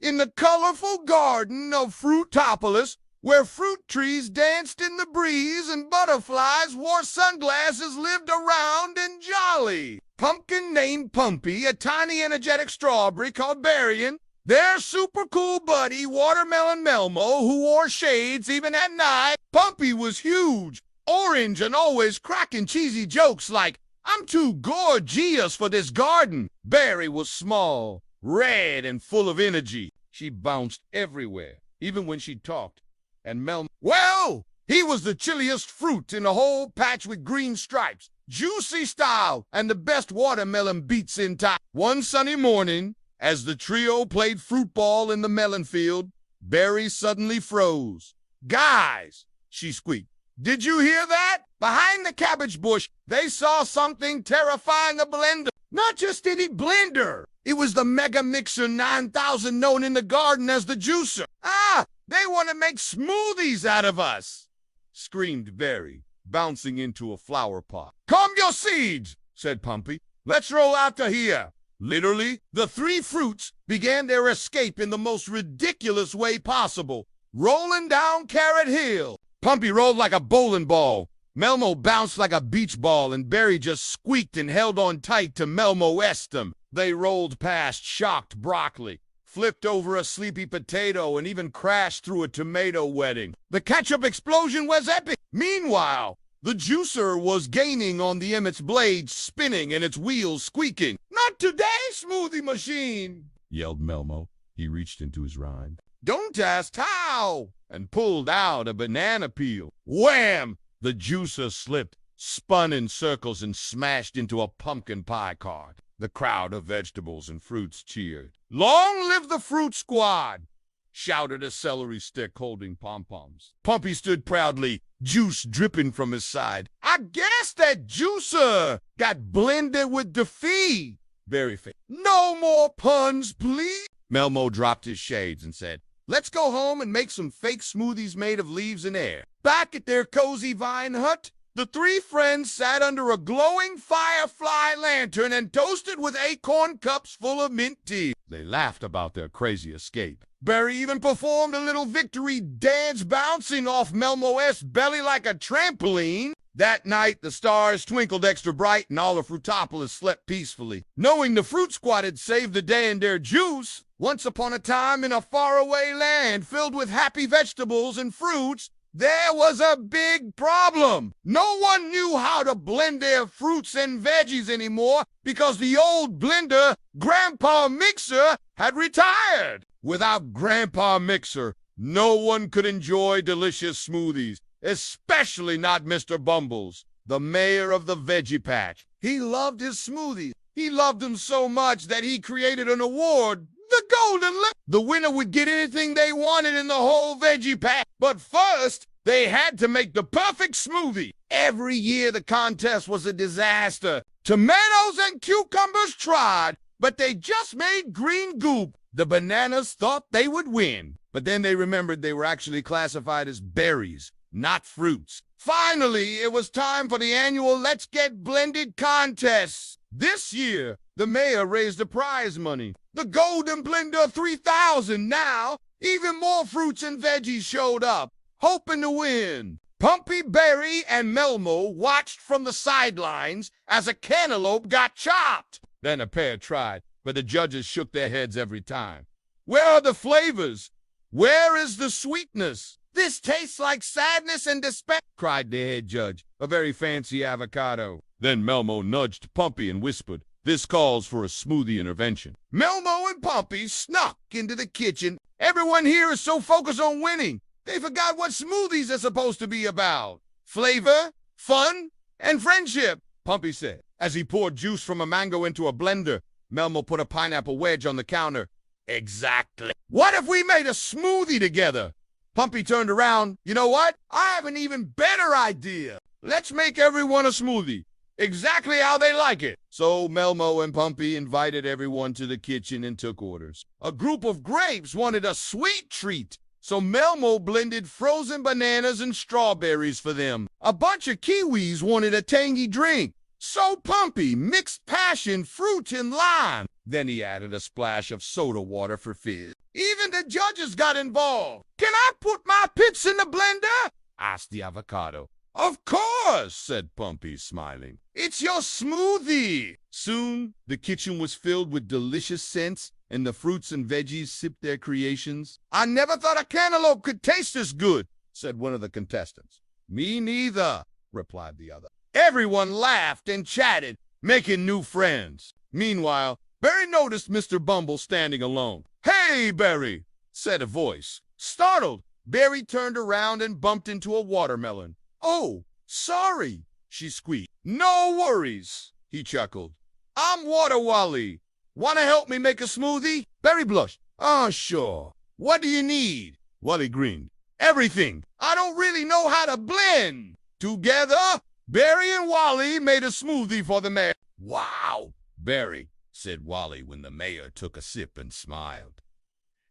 in the colorful garden of Fruitopolis, where fruit trees danced in the breeze and butterflies wore sunglasses, lived around and jolly. Pumpkin named Pumpy, a tiny energetic strawberry called Berrien, their super cool buddy Watermelon Melmo, who wore shades even at night. Pumpy was huge, orange, and always cracking cheesy jokes like, "I'm too gorgeous for this garden." Berry was small, red, and full of energy. She bounced everywhere, even when she talked. And well, he was the chilliest fruit in the whole patch with green stripes, juicy style, and the best watermelon beats in town. One sunny morning, as the trio played fruit ball in the melon field, Berry suddenly froze. "Guys," she squeaked, "did you hear that?" Behind the cabbage bush, they saw something terrifying: a blender. Not just any blender. It was the Mega Mixer 9000, known in the garden as the juicer. "Ah, they want to make smoothies out of us," screamed Berry, bouncing into a flower pot. "Calm your seeds," said Pumpy. "Let's roll out to here." Literally, the three fruits began their escape in the most ridiculous way possible, rolling down Carrot Hill. Pumpy rolled like a bowling ball, Melmo bounced like a beach ball, and Berry just squeaked and held on tight to Melmo-esque them. They rolled past shocked broccoli, flipped over a sleepy potato, and even crashed through a tomato wedding. The ketchup explosion was epic. Meanwhile, the juicer was gaining on the Emmett's blades, spinning and its wheels squeaking. "Not today, smoothie machine!" yelled Melmo. He reached into his rind. "Don't ask how!" and pulled out a banana peel. Wham! The juicer slipped, spun in circles, and smashed into a pumpkin pie cart. The crowd of vegetables and fruits cheered. "Long live the fruit squad!" shouted a celery stick holding pom-poms. Pumpy stood proudly, juice dripping from his side. "I guess that juicer got blended with defeat." Berry faced. "No more puns, please." Melmo dropped his shades and said, "Let's go home and make some fake smoothies made of leaves and air." Back at their cozy vine hut, the three friends sat under a glowing firefly lantern and toasted with acorn cups full of mint tea. They laughed about their crazy escape. Berry even performed a little victory dance, bouncing off Melmo-esque belly like a trampoline. That night, the stars twinkled extra bright, and all of Fruitopolis slept peacefully, knowing the Fruit Squad had saved the day in their juice. Once upon a time, in a faraway land filled with happy vegetables and fruits, there was a big problem. No one knew how to blend their fruits and veggies anymore because the old blender, Grandpa Mixer, had retired. Without Grandpa Mixer, no one could enjoy delicious smoothies, especially not Mr. Bumbles, the mayor of the Veggie Patch. He loved his smoothies. He loved them so much that he created an award, the Golden Lip. The winner would get anything they wanted in the whole Veggie Patch. But first, they had to make the perfect smoothie. Every year, the contest was a disaster. Tomatoes and cucumbers tried, but they just made green goop. The bananas thought they would win, but then they remembered they were actually classified as berries, not fruits. Finally, it was time for the annual Let's Get Blended contest. This year, the mayor raised the prize money, the Golden Blender 3000. Now, even more fruits and veggies showed up, hoping to win. Pumpy, Berry, and Melmo watched from the sidelines as a cantaloupe got chopped. Then a pair tried, but the judges shook their heads every time. "Where are the flavors? Where is the sweetness? This tastes like sadness and despair," cried the head judge, a very fancy avocado. Then Melmo nudged Pumpy and whispered, "This calls for a smoothie intervention." Melmo and Pumpy snuck into the kitchen. Everyone here is so focused on winning, they forgot what smoothies are supposed to be about. Flavor, fun, and friendship, Pumpy said, as he poured juice from a mango into a blender. Melmo put a pineapple wedge on the counter. "Exactly. What if we made a smoothie together?" Pumpy turned around. "You know what? I have an even better idea. Let's make everyone a smoothie, exactly how they like it." So Melmo and Pumpy invited everyone to the kitchen and took orders. A group of grapes wanted a sweet treat, so Melmo blended frozen bananas and strawberries for them. A bunch of kiwis wanted a tangy drink, so Pumpy mixed passion fruit and lime. Then he added a splash of soda water for fizz. Even the judges got involved. Can I put my pits in the blender? Asked the avocado. Of course, said Pumpy, smiling. It's your smoothie. Soon, the kitchen was filled with delicious scents, and the fruits and veggies sipped their creations. I never thought a cantaloupe could taste this good, said one of the contestants. Me neither, replied the other. Everyone laughed and chatted, making new friends. Meanwhile, Barry noticed Mr. Bumble standing alone. Hey, Barry, said a voice. Startled, Barry turned around and bumped into a watermelon. Oh, sorry, she squeaked. No worries, he chuckled. I'm Water Wally. Want to help me make a smoothie? Barry blushed. Oh, sure. What do you need? Wally grinned. Everything. I don't really know how to blend. Together, Barry and Wally made a smoothie for the mayor. Wow, Barry, said Wally when the mayor took a sip and smiled.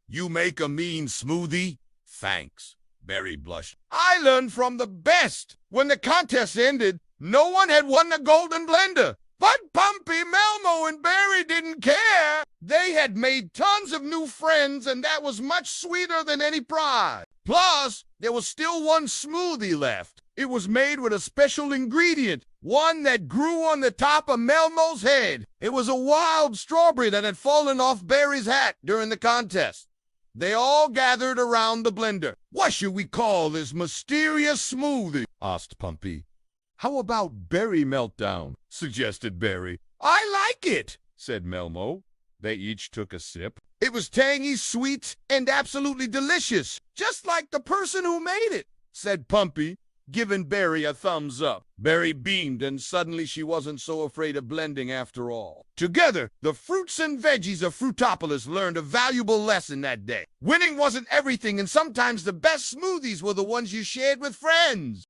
You make a mean smoothie? Thanks. Barry blushed. I learned from the best. When the contest ended, no one had won the golden blender. But Pumpy, Melmo, and Barry didn't care. They had made tons of new friends, and that was much sweeter than any prize. Plus, there was still one smoothie left. It was made with a special ingredient, one that grew on the top of Melmo's head. It was a wild strawberry that had fallen off Barry's hat during the contest. They all gathered around the blender. What should we call this mysterious smoothie? Asked Pumpy. How about Berry Meltdown? Suggested Barry. I like it, said Melmo. They each took a sip. It was tangy, sweet, and absolutely delicious, just like the person who made it, said Pumpy, giving Barry a thumbs up. Barry beamed, and suddenly she wasn't so afraid of blending after all. Together, the fruits and veggies of Fruitopolis learned a valuable lesson that day. Winning wasn't everything, and sometimes the best smoothies were the ones you shared with friends.